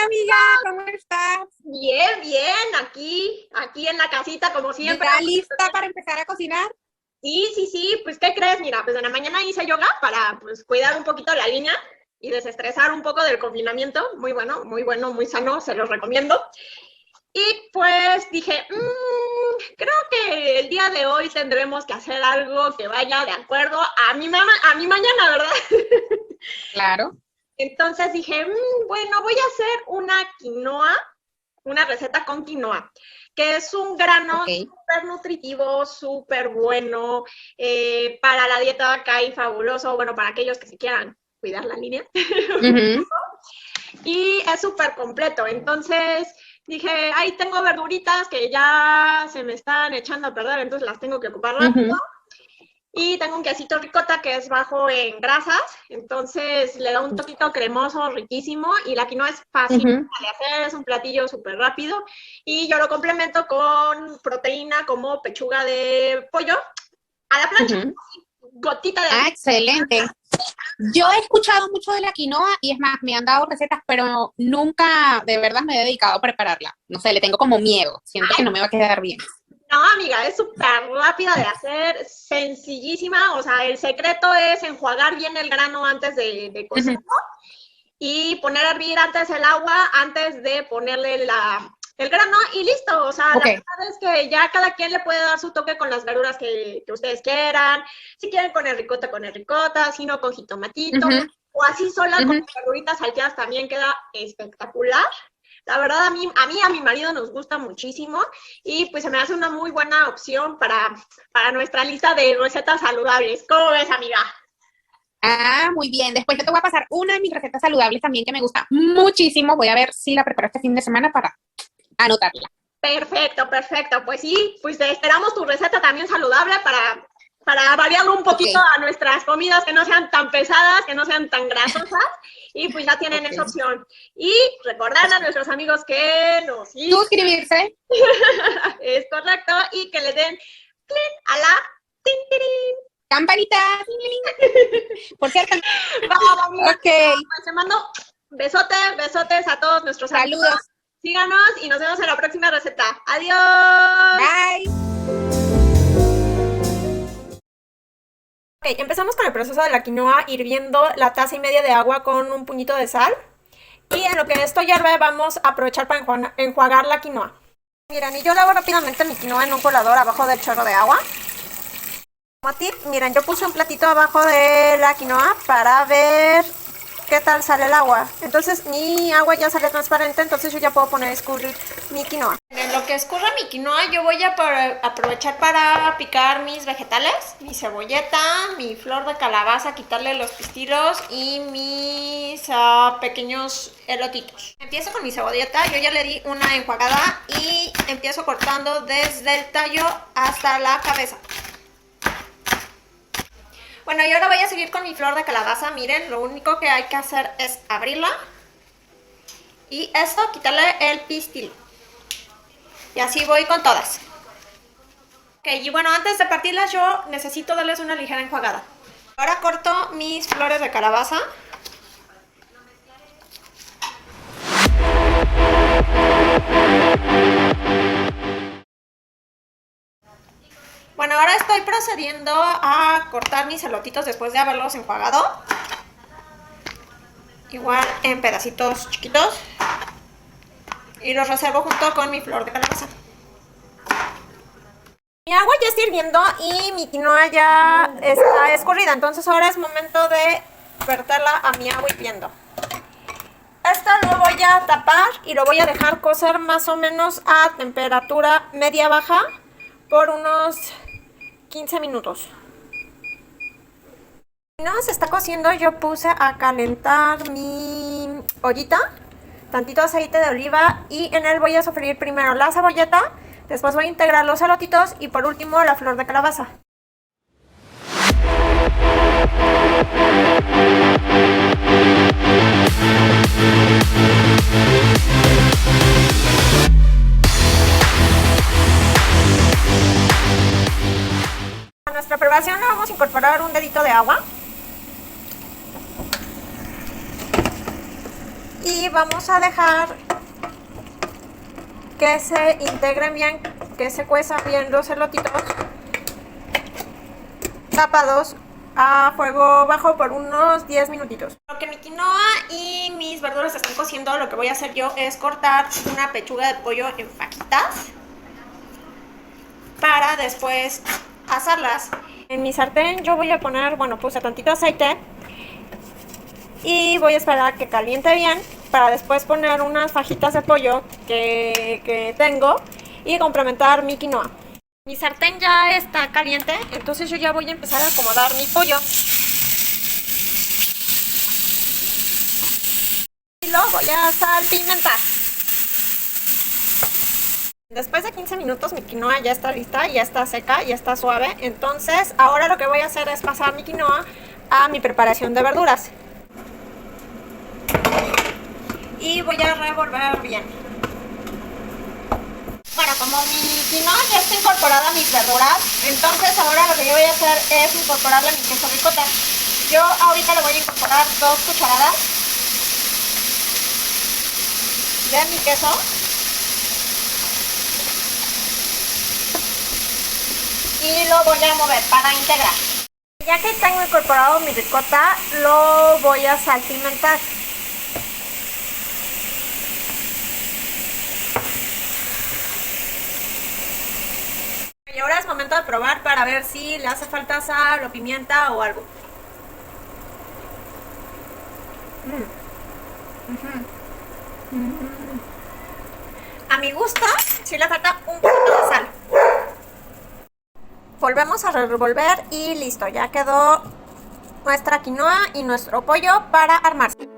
amiga, ¿cómo estás? Bien, bien, aquí en la casita como siempre. ¿Ya lista para empezar a cocinar? Sí, pues ¿qué crees? Mira, pues en la mañana hice yoga para pues cuidar un poquito la línea y desestresar un poco del confinamiento. Muy bueno, muy sano, se los recomiendo. Y pues dije, creo que el día de hoy tendremos que hacer algo que vaya de acuerdo a mi mañana, ¿verdad? Claro. Entonces dije, bueno, voy a hacer una quinoa, una receta con quinoa, que es un grano Ok. súper nutritivo, súper bueno, para la dieta acá y fabuloso, bueno, para aquellos que se quieran cuidar la línea. Ujú. Y es súper completo. Entonces dije, ahí tengo verduritas que ya se me están echando a perder, entonces las tengo que ocupar rápido. Ujú. Y tengo un quesito ricota que es bajo en grasas, entonces le da un toquito cremoso, riquísimo, y la quinoa es fácil Ujú. de hacer, es un platillo súper rápido, y yo lo complemento con proteína como pechuga de pollo a la plancha, Ujú. gotita de Ah, aceite. excelente. Yo he escuchado mucho de la quinoa y es más, me han dado recetas, pero nunca de verdad me he dedicado a prepararla. No sé, le tengo como miedo. Siento que no me va a quedar bien. No, amiga, es súper rápida de hacer, sencillísima, o sea, el secreto es enjuagar bien el grano antes de cocerlo Ujú. y poner a hervir antes el agua, antes de ponerle el grano y listo. O sea, la Ok. verdad es que ya cada quien le puede dar su toque con las verduras que ustedes quieran. Si quieren con el ricota, si no con jitomatito, Ujú. o así sola con Ujú. las verduritas salteadas también queda espectacular. La verdad, a mi marido nos gusta muchísimo y pues se me hace una muy buena opción para nuestra lista de recetas saludables. ¿Cómo ves, amiga? Ah, muy bien. Después yo te voy a pasar una de mis recetas saludables también que me gusta muchísimo. Voy a ver si la preparo este fin de semana para anotarla. Perfecto, perfecto. Pues sí, pues esperamos tu receta también saludable para variarlo un Ok. poquito a nuestras comidas que no sean tan pesadas, que no sean tan grasosas. Y pues ya tienen Ok. esa opción. Y recordar a nuestros amigos que nos sigan, Suscribirse. es correcto, y que le den clic a la tin, tirín. Campanita. Por cierto. Vamos, amiga. Ok. Pues te mando besotes a todos nuestros amigos. Saludos. Síganos y nos vemos en la próxima receta. Adiós. Bye. Ok, empezamos con el proceso de la quinoa hirviendo la taza y media de agua con un puñito de sal. Y en lo que esto hierve vamos a aprovechar para enjuagar la quinoa. Miren, y yo lavo rápidamente mi quinoa en un colador abajo del chorro de agua. Como tip, miren, yo puse un platito abajo de la quinoa para ver qué tal sale el agua. Entonces mi agua ya sale transparente, entonces yo ya puedo poner a escurrir mi quinoa. En lo que escurra mi quinoa, yo voy a aprovechar para picar mis vegetales, mi cebolleta, mi flor de calabaza, quitarle los pistilos y mis pequeños elotitos. Empiezo con mi cebolleta, yo ya le di una enjuagada y empiezo cortando desde el tallo hasta la cabeza. Bueno, y ahora voy a seguir con mi flor de calabaza. Miren, lo único que hay que hacer es abrirla y esto, quitarle el pistilo. Y así voy con todas. Ok, y bueno, antes de partirlas yo necesito darles una ligera enjuagada. Ahora corto mis flores de calabaza. Bueno, ahora estoy procediendo a cortar mis elotitos después de haberlos enjuagado. Igual en pedacitos chiquitos. Y los reservo junto con mi flor de calabaza. Mi agua ya está hirviendo y mi quinoa ya está escurrida, entonces ahora es momento de verterla a mi agua hirviendo. Esto lo voy a tapar y lo voy a dejar cocer más o menos a temperatura media-baja por unos 15 minutos. Si no se está cociendo, yo puse a calentar mi ollita, tantito aceite de oliva y en él voy a sofreír primero la cebolleta, después voy a integrar los elotitos y por último la flor de calabaza. A nuestra preparación le vamos a incorporar un dedito de agua. y vamos a dejar que se integren bien, que se cuezan bien los elotitos tapados a fuego bajo por unos 10 minutitos. Lo que mi quinoa y mis verduras están cociendo, lo que voy a hacer yo es cortar una pechuga de pollo en fajitas para después asarlas. En mi sartén yo voy a poner, bueno, puse tantito aceite y voy a esperar a que caliente bien para después poner unas fajitas de pollo que tengo y complementar mi quinoa. Mi sartén ya está caliente, entonces yo ya voy a empezar a acomodar mi pollo. Y lo voy a salpimentar. Después de 15 minutos mi quinoa ya está lista, ya está seca, ya está suave. Entonces ahora lo que voy a hacer es pasar mi quinoa a mi preparación de verduras. Y voy a revolver bien. Bueno, como mi quinoa ya está incorporada a mis verduras, entonces ahora lo que yo voy a hacer es incorporarle mi queso ricota. Yo ahorita le voy a incorporar 2 cucharadas de mi queso. Y lo voy a mover para integrar. Ya que tengo incorporado mi ricota, lo voy a salpimentar. Y ahora es momento de probar para ver si le hace falta sal o pimienta o algo. A mi gusto, sí le falta un poquito de sal. Volvemos a revolver y listo, ya quedó nuestra quinoa y nuestro pollo para armarse.